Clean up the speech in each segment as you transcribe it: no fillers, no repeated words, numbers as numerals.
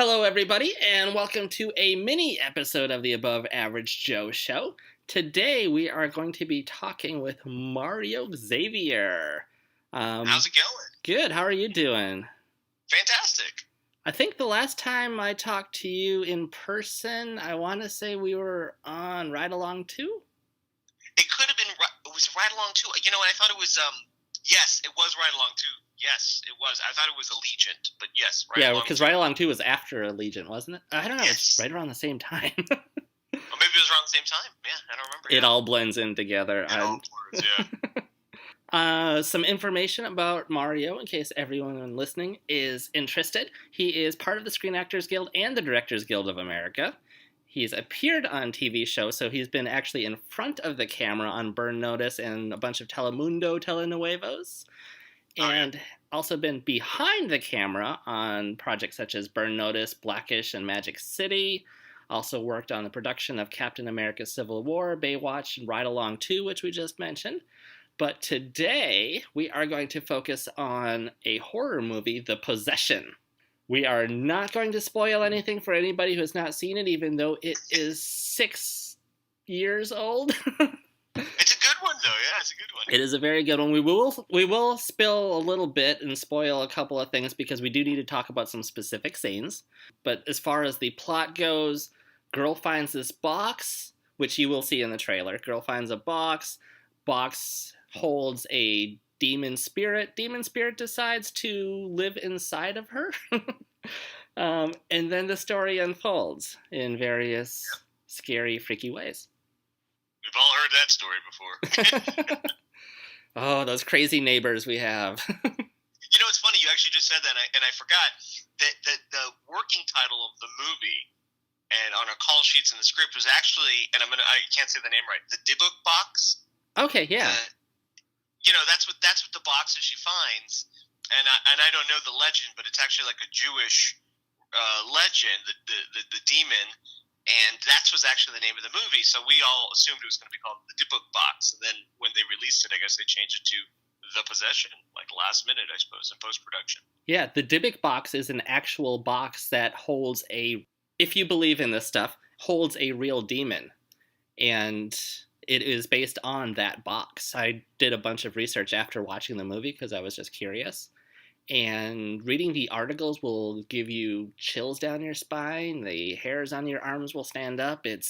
Hello, everybody, and welcome to a mini episode of the Above Average Joe Show. Today, we are going to be talking with Mario Xavier. How's it going? Good. How are you doing? Fantastic. I think the last time I talked to you in person, I want to say we were on Ride Along 2? It could have been, it was Ride Along 2. You know, I thought it was, yes, it was Ride Along 2. Yes, it was. I thought it was Allegiant, but yes, Ride Along 2. Yeah, because Ride Along 2 was after Allegiant, wasn't it? I don't know. Yes. It's right around the same time. Or maybe it was around the same time. Yeah, I don't remember. It all blends in together. It all blurs, yeah. Some information about Mario, in case everyone listening is interested. He is part of the Screen Actors Guild and the Directors Guild of America. He's appeared on TV shows, so he's been actually in front of the camera on Burn Notice and a bunch of Telemundo telenovelas. And also been behind the camera on projects such as Burn Notice, Blackish, and Magic City. Also worked on the production of Captain America Civil War, Baywatch, and Ride Along 2, which we just mentioned. But today, we are going to focus on a horror movie, The Possession. We are not going to spoil anything for anybody who has not seen it, even though it is 6 years old. It's a good one, though. Yeah, it's a good one. It is a very good one. We will spill a little bit and spoil a couple of things because we do need to talk about some specific scenes. But as far as the plot goes, girl finds this box, which you will see in the trailer. Girl finds a box. Box holds a demon spirit. Demon spirit decides to live inside of her. And then the story unfolds in various scary, freaky ways. We've all heard that story before. Oh, those crazy neighbors we have. You know, it's funny. You actually just said that, and I forgot that the working title of the movie and on our call sheets in the script was actually, and I can't say the name right, the Dybbuk box. Okay, yeah. You know, that's what the box that she finds, and I don't know the legend, but it's actually like a Jewish legend, the demon. And that was actually the name of the movie, so we all assumed it was going to be called The Dybbuk Box. And then when they released it, I guess they changed it to The Possession, like last minute, I suppose, in post-production. Yeah, the Dybbuk Box is an actual box that holds if you believe in this stuff, holds a real demon. And it is based on that box. I did a bunch of research after watching the movie because I was just curious. And reading the articles will give you chills down your spine. The hairs on your arms will stand up. It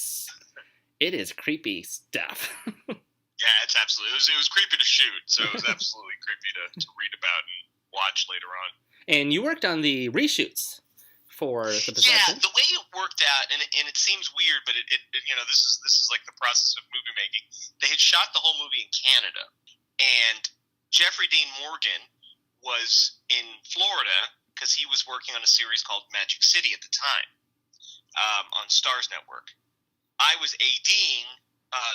is creepy stuff. Yeah, it's absolutely. It was creepy to shoot, so it was absolutely creepy to read about and watch later on. And you worked on the reshoots for The Possession. Yeah, the way it worked out, and it seems weird, but it you know, this is like the process of movie making. They had shot the whole movie in Canada, and Jeffrey Dean Morgan was in Florida because he was working on a series called Magic City at the time on Starz Network. I was ADing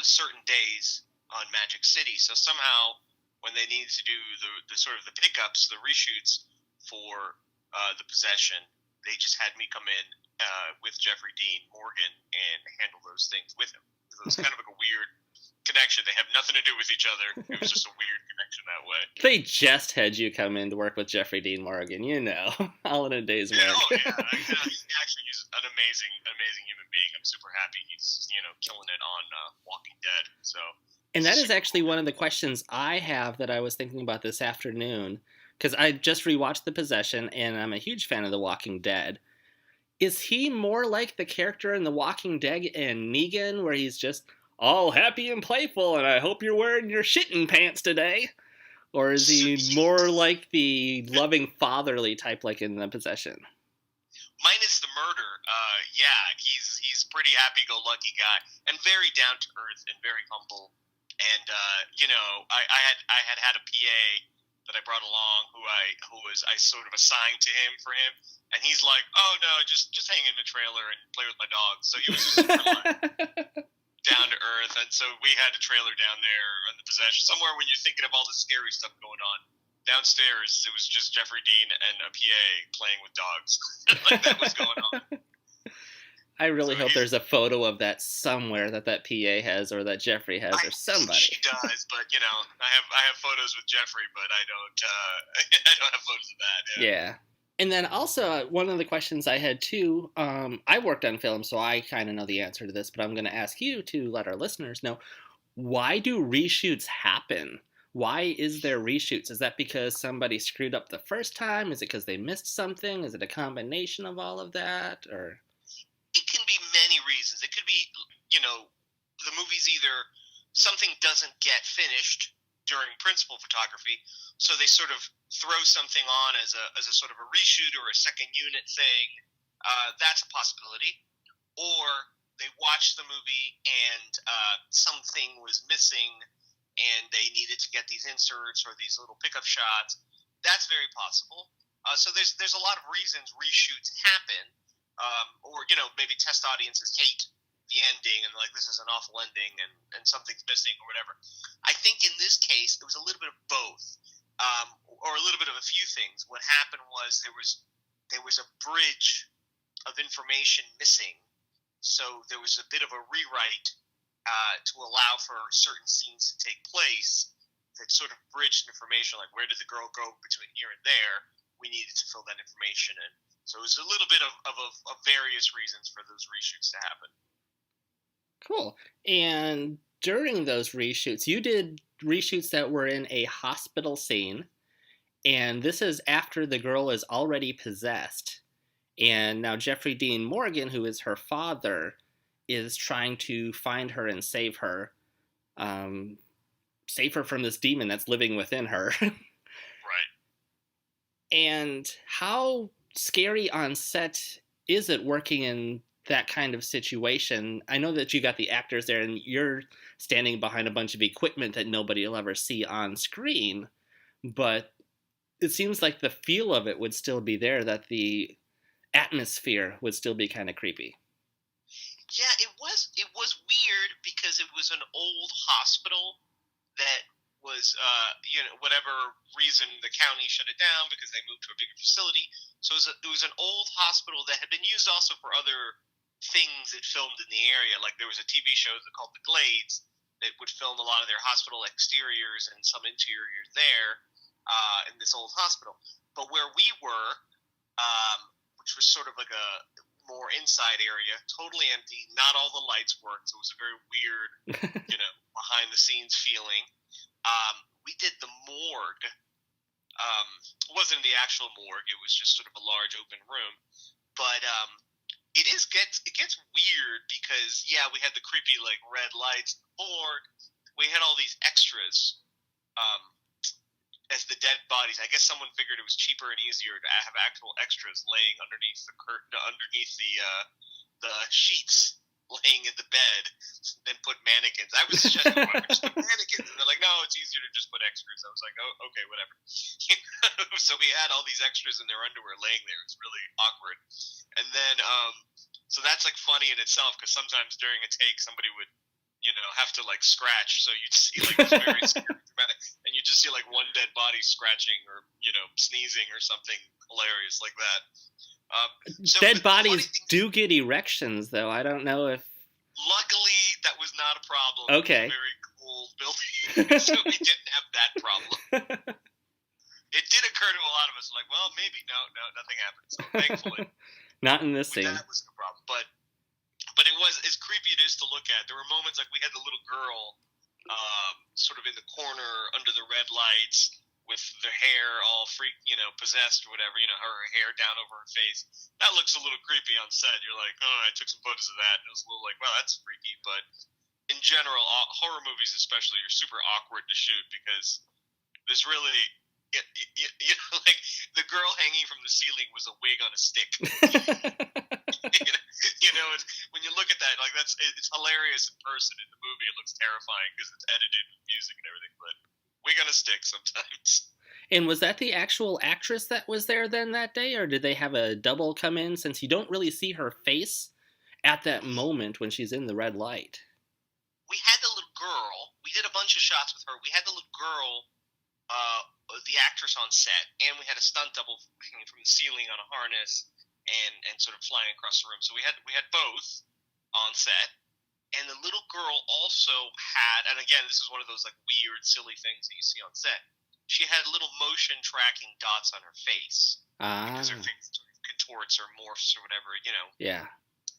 certain days on Magic City, so somehow when they needed to do the sort of the pickups, the reshoots for The Possession, they just had me come in with Jeffrey Dean Morgan and handle those things with him. So it was kind of like a weird connection. They have nothing to do with each other. It was just a weird connection that way. They just had you come in to work with Jeffrey Dean Morgan, you know, all in a day's work. Oh yeah, actually, he's an amazing human being. I'm super happy he's killing it on Walking Dead. So. And that is actually one of the questions I have that I was thinking about this afternoon, because I just rewatched The Possession, and I'm a huge fan of The Walking Dead. Is he more like the character in The Walking Dead and Negan, where he's just all happy and playful, and I hope you're wearing your shitting pants today? Or is he more like the loving, fatherly type like in The Possession? Minus the murder, he's pretty happy-go-lucky guy, and very down-to-earth and very humble. And, I had a PA that I brought along who I sort of assigned to him for him, and he's like, oh no, just hang in the trailer and play with my dog. So he was super down to earth, and so we had a trailer down there in The Possession, somewhere when you're thinking of all the scary stuff going on. Downstairs, it was just Jeffrey Dean and a PA playing with dogs. Like that was going on. I really hope there's a photo of that somewhere that PA has, or that Jeffrey has, or somebody. She does, but I have photos with Jeffrey, but I don't have photos of that. Yeah. And then also, one of the questions I had too, I worked on film, so I kind of know the answer to this, but I'm going to ask you to let our listeners know, why do reshoots happen? Why is there reshoots? Is that because somebody screwed up the first time? Is it because they missed something? Is it a combination of all of that? Or It can be many reasons. It could be, the movie's either something doesn't get finished during principal photography, so they sort of throw something on as a sort of a reshoot or a second unit thing. That's a possibility. Or they watched the movie and something was missing and they needed to get these inserts or these little pickup shots. That's very possible. So there's a lot of reasons reshoots happen, or maybe test audiences hate the ending and like this is an awful ending and something's missing or whatever. I think in this case it was a little bit of both, or a little bit of a few things. What happened was there was a bridge of information missing, so there was a bit of a rewrite to allow for certain scenes to take place that sort of bridged information, like where did the girl go between here and there? We needed to fill that information in. So it was a little bit of various reasons for those reshoots to happen. cool. And during those reshoots, you did reshoots that were in a hospital scene, and this is after the girl is already possessed. And now Jeffrey Dean Morgan, who is her father, is trying to find her and um, save her from this demon that's living within her. Right. And how scary on set is it working in that kind of situation? I know that you got the actors there and you're standing behind a bunch of equipment that nobody will ever see on screen, but it seems like the feel of it would still be there, that the atmosphere would still be kind of creepy. Yeah, it was weird because it was an old hospital that was, whatever reason the county shut it down because they moved to a bigger facility. So it was an old hospital that had been used also for other things it filmed in the area. Like there was a TV show called The Glades that would film a lot of their hospital exteriors and some interiors there in this old hospital. But where we were, which was sort of like a more inside area, totally empty. Not all the lights worked, so it was a very weird, behind the scenes feeling. We did the morgue. It wasn't the actual morgue; it was just sort of a large open room. But it gets weird because we had the creepy like red lights in the morgue. We had all these extras. As the dead bodies. I guess someone figured it was cheaper and easier to have actual extras laying underneath the curtain, underneath the sheets, laying in the bed, than put mannequins. I was suggesting, why don't we just put mannequins? And they're like, no, it's easier to just put extras. I was like, oh, okay, whatever. So we had all these extras in their underwear laying there. It's really awkward. And then, so that's like funny in itself because sometimes during a take, somebody would have to like scratch, so you'd see like this very scary dramatic, and you just see like one dead body scratching or sneezing or something hilarious like that. So dead bodies do get erections, though. I don't know if. Luckily, that was not a problem. Okay. It was a very cool building, so we didn't have that problem. It did occur to a lot of us, like, well, maybe no, nothing happened. So thankfully, not in this scene. That wasn't a problem, but it was as creepy it is to look at. There were moments like we had the little girl sort of in the corner under the red lights with their hair all possessed or whatever, her hair down over her face. That looks a little creepy on set. You're like, oh, I took some photos of that, and it was a little like, well, that's freaky. But in general, horror movies especially are super awkward to shoot because there's really, like the girl hanging from the ceiling was a wig on a stick. When you look at that, like it's hilarious in person. In the movie, it looks terrifying because it's edited with music and everything. But wig on a stick sometimes. And was that the actual actress that was there then that day, or did they have a double come in, since you don't really see her face at that moment when she's in the red light? We had the little girl. We did a bunch of shots with her. We had the little girl, the actress on set, and we had a stunt double hanging from the ceiling on a harness and sort of flying across the room. So we had both on set. And the little girl also had, and again, this is one of those like weird, silly things that you see on set. she had little motion tracking dots on her face because her Ah, face sort of contorts or morphs or whatever, yeah.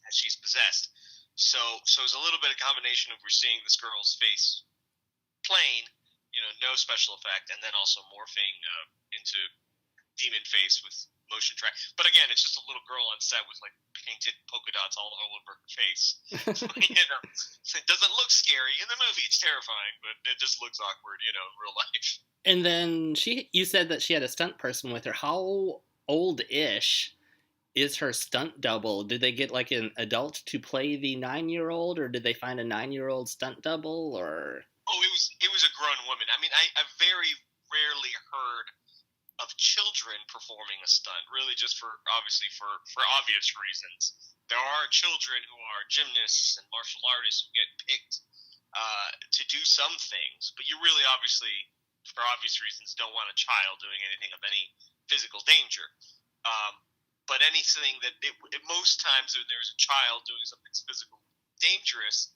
as she's possessed. So it's a little bit of combination of we're seeing this girl's face plain, no special effect, and then also morphing into demon face with motion track. But again, it's just a little girl on set with like painted polka dots all over her face. So it doesn't look scary in the movie. It's terrifying, but it just looks awkward, in real life. And then you said that she had a stunt person with her. How old-ish is her stunt double? Did they get like an adult to play the 9-year-old, or did they find a 9-year-old stunt double, or? Oh, it was a grown woman. I mean, I very rarely heard of children performing a stunt, really just obviously for obvious reasons. There are children who are gymnasts and martial artists who get picked to do some things, but you really obviously, for obvious reasons, don't want a child doing anything of any physical danger. But anything most times when there's a child doing something physical dangerous,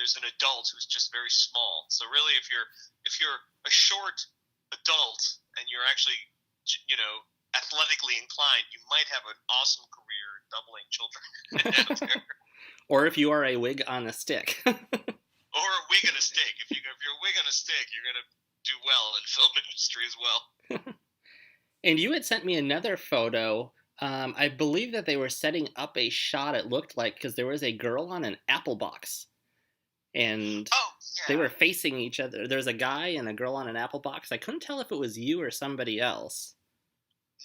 there's an adult who's just very small. So really, if you're a short adult and you're actually athletically inclined, you might have an awesome career doubling children. Or if you are a wig on a stick. Or a wig and a stick. If you're a wig on a stick, you're gonna do well in the film industry as well. And you had sent me another photo. I believe that they were setting up a shot, it looked like, because there was a girl on an apple box. And they were facing each other. There's a guy and a girl on an apple box. I couldn't tell if it was you or somebody else.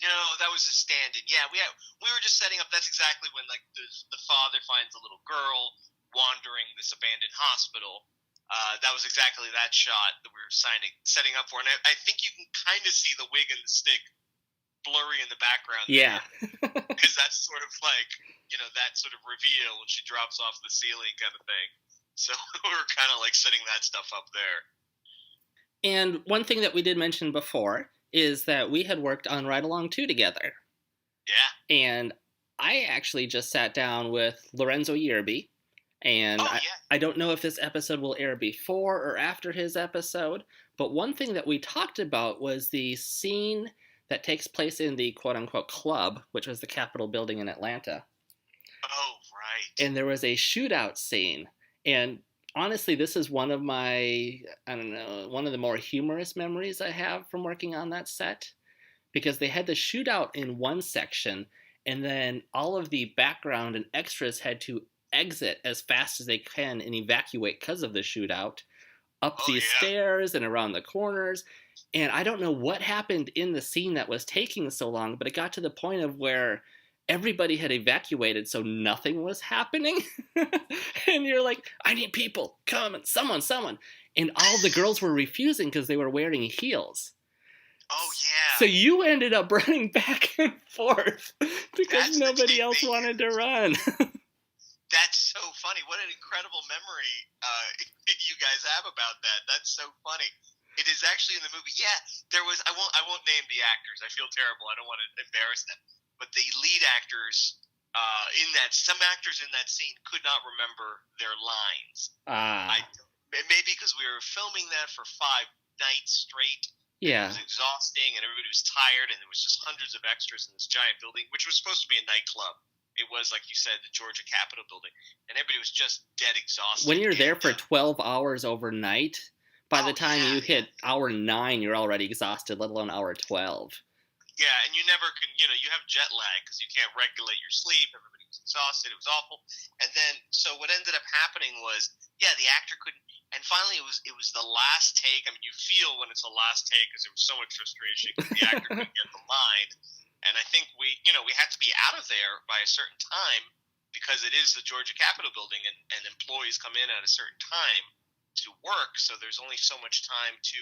No, that was a stand-in. Yeah, we were just setting up. That's exactly when like the father finds a little girl wandering this abandoned hospital. That was exactly that shot that we were setting up for. And I think you can kind of see the wig and the stick blurry in the background. Yeah. Because that's sort of like, that sort of reveal when she drops off the ceiling kind of thing. So we were kind of like setting that stuff up there. And one thing that we did mention before is that we had worked on Ride Along 2 together. Yeah. And I actually just sat down with Lorenzo Yerby. And I don't know if this episode will air before or after his episode, but one thing that we talked about was the scene that takes place in the quote-unquote club, which was the Capitol building in Atlanta. Oh, right. And there was a shootout scene. And honestly, this is one of my, one of the more humorous memories I have from working on that set. Because they had the shootout in one section, and then all of the background and extras had to exit as fast as they can and evacuate because of the shootout up these stairs and around the corners. And I don't know what happened in the scene that was taking so long, but it got to the point of where everybody had evacuated, so nothing was happening. And you're like, I need people, come, and someone. And all the girls were refusing because they were wearing heels. Oh, yeah. So you ended up running back and forth because nobody else wanted to run. That's so funny. What an incredible memory you guys have about that. That's so funny. It is actually in the movie. Yeah, there was. I won't name the actors. I feel terrible. I don't want to embarrass them. But the lead actors some actors in that scene could not remember their lines. Maybe because we were filming that for 5 nights straight. Yeah. It was exhausting, and everybody was tired, and there was just hundreds of extras in this giant building, which was supposed to be a nightclub. It was, like you said, the Georgia Capitol building, and everybody was just dead exhausted. When you're there for 12 hours overnight, by the time you hit hour 9, you're already exhausted, let alone hour 12. Yeah, and you never can, you have jet lag because you can't regulate your sleep. Everybody was exhausted. It was awful. And then, so what ended up happening was, the actor couldn't, and finally it was the last take. I mean, you feel when it's the last take because there was so much frustration because the actor couldn't get the line. And I think we had to be out of there by a certain time because it is the Georgia Capitol building, and employees come in at a certain time to work. So there's only so much time to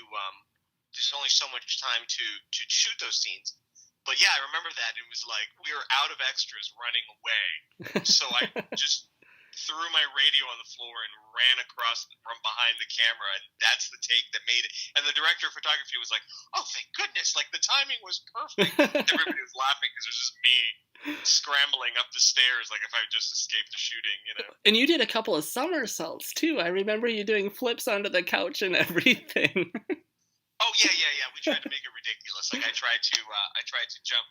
shoot those scenes. But yeah, I remember that. It was like we were out of extras running away. So I just threw my radio on the floor and ran across from behind the camera, and that's the take that made it. And the director of photography was like, "Oh, thank goodness! Like the timing was perfect." Everybody was laughing because it was just me scrambling up the stairs, like if I just escaped the shooting, And you did a couple of somersaults too. I remember you doing flips onto the couch and everything. Oh yeah. We tried to make it ridiculous. Like I tried to jump,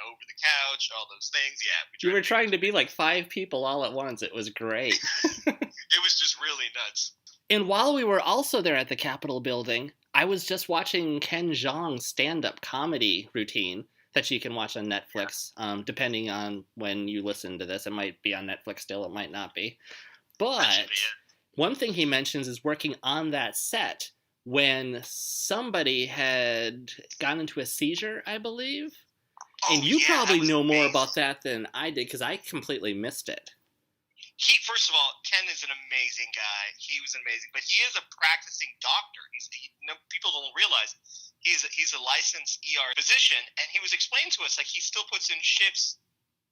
over the couch, all those things. Yeah, we You tried were to make trying it to be like 5 people all at once. It was great. It was just really nuts. And while we were also there at the Capitol building, I was just watching Ken Jeong's stand-up comedy routine that you can watch on Netflix. Depending on when you listen to this, it might be on Netflix still, it might not be. That should But be it. one thing he mentions is working on that set when somebody had gone into a seizure, I believe. Oh And you yeah, probably that was know more amazing. about that than I did because I completely missed it. First of all, Ken is an amazing guy. He was amazing, but he is a practicing doctor. People don't realize he's a licensed ER physician, and he was explaining to us like he still puts in shifts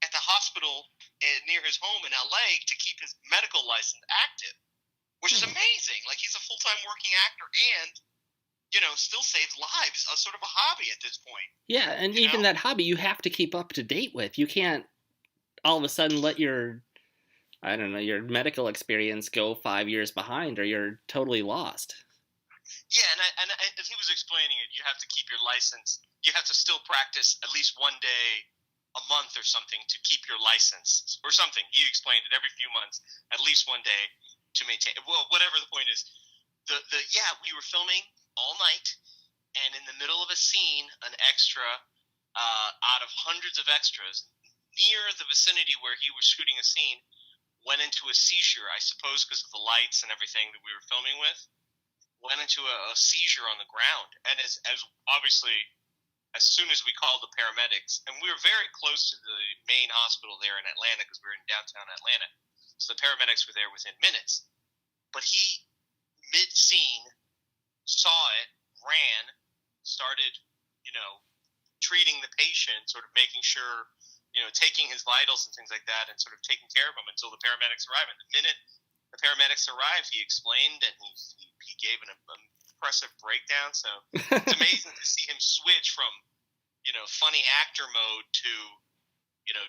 at the hospital near his home in LA to keep his medical license active, which is amazing. Like he's a full-time working actor and still saves lives, a sort of a hobby at this point. Yeah, and even that hobby you have to keep up to date with. You can't all of a sudden let your medical experience go 5 years behind or you're totally lost. Yeah, and as he was explaining it, you have to keep your license. You have to still practice at least one day a month or something to keep your license or something. He explained it every few months, at least one day to maintain. Well, whatever the point is, we were filming all night, and in the middle of a scene, an extra out of hundreds of extras near the vicinity where he was shooting a scene went into a seizure, I suppose because of the lights and everything that we were filming with, went into a seizure on the ground. And as obviously, as soon as we called the paramedics, and we were very close to the main hospital there in Atlanta because we were in downtown Atlanta, so the paramedics were there within minutes. But he, mid-scene, saw it, ran, started, treating the patient, sort of making sure, taking his vitals and things like that and sort of taking care of him until the paramedics arrived. And the minute the paramedics arrived, he explained and he gave an impressive breakdown. So it's amazing to see him switch from, funny actor mode to,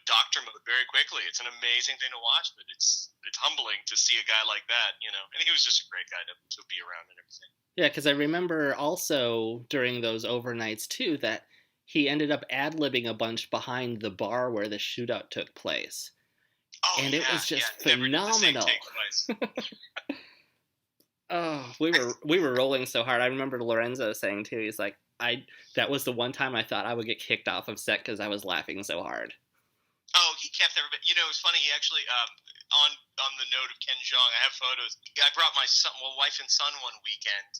doctor mode very quickly. It's an amazing thing to watch, but it's humbling to see a guy like that, and he was just a great guy to be around and everything. Yeah, because I remember also during those overnights too that he ended up ad-libbing a bunch behind the bar where the shootout took place. Oh, and it was just phenomenal. Oh, we were rolling so hard. I remember Lorenzo saying too, he's like, that was the one time I thought I would get kicked off of set because I was laughing so hard. Oh, he kept everybody. It was funny. He actually, on the note of Ken Jeong, I have photos. I brought my wife and son one weekend,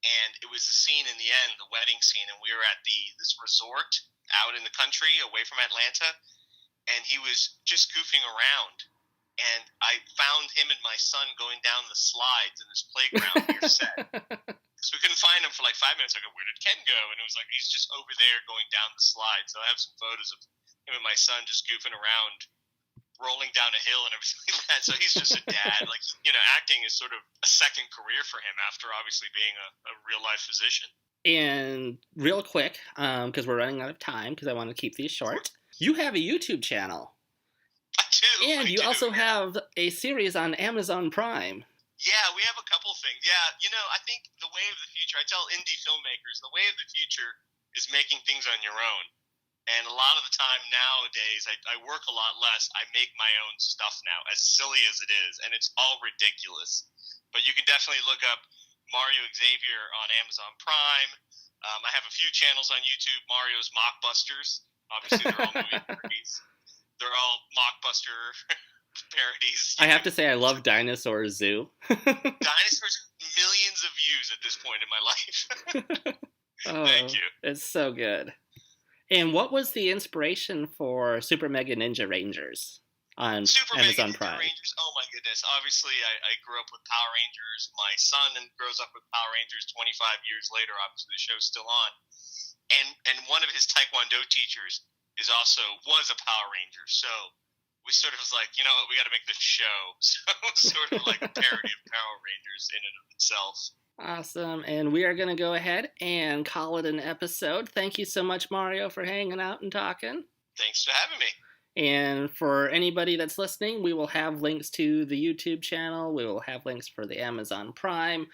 and it was the scene in the end, the wedding scene, and we were at this resort out in the country away from Atlanta, and he was just goofing around, and I found him and my son going down the slides in this playground near set. So we couldn't find him for like 5 minutes. I go, where did Ken go? And it was like, he's just over there going down the slide. So I have some photos of him and my son just goofing around, rolling down a hill and everything like that. So he's just a dad. Like, acting is sort of a second career for him after obviously being a real life physician. And real quick, because we're running out of time, because I want to keep these short, you have a YouTube channel. I do. And you also have a series on Amazon Prime. Yeah, we have a couple things. Yeah, I think the way of the future, I tell indie filmmakers, the way of the future is making things on your own. And a lot of the time nowadays, I work a lot less. I make my own stuff now, as silly as it is, and it's all ridiculous. But you can definitely look up Mario Xavier on Amazon Prime. I have a few channels on YouTube. Mario's Mockbusters. Obviously, they're all movie parodies. They're all Mockbuster parodies. I have to say, I love Dinosaur Zoo. Dinosaurs, millions of views at this point in my life. Thank you. It's so good. And what was the inspiration for Super Mega Ninja Rangers on Amazon Prime? Rangers, oh my goodness. Obviously, I grew up with Power Rangers. My son grows up with Power Rangers 25 years later. Obviously, the show's still on. And one of his Taekwondo teachers was a Power Ranger. So we sort of was like, you know what, we got to make this show. So sort of like a parody of Power Rangers in and of itself. Awesome. And we are going to go ahead and call it an episode. Thank you so much, Mario, for hanging out and talking. Thanks for having me. And for anybody that's listening, we will have links to the YouTube channel. We will have links for the Amazon Prime.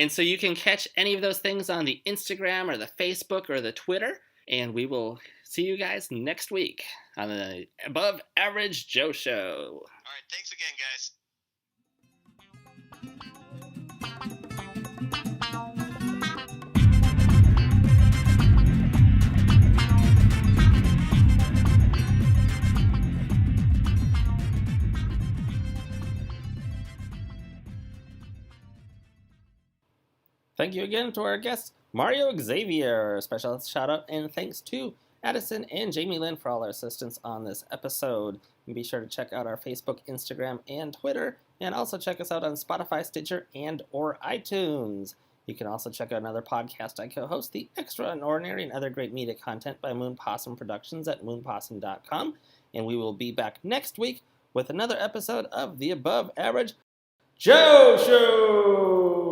And so you can catch any of those things on the Instagram or the Facebook or the Twitter. And we will see you guys next week on the Above Average Joe Show. All right, thanks again, guys. Thank you again to our guest, Mario Xavier. Special shout out and thanks to Addison and Jamie Lynn for all our assistance on this episode. And be sure to check out our Facebook, Instagram, and Twitter, and also check us out on Spotify, Stitcher, and or iTunes. You can also check out another podcast I co-host, The Extraordinary and Other Great Media Content by Moon Possum Productions at moonpossum.com. And we will be back next week with another episode of the Above Average Joe Show!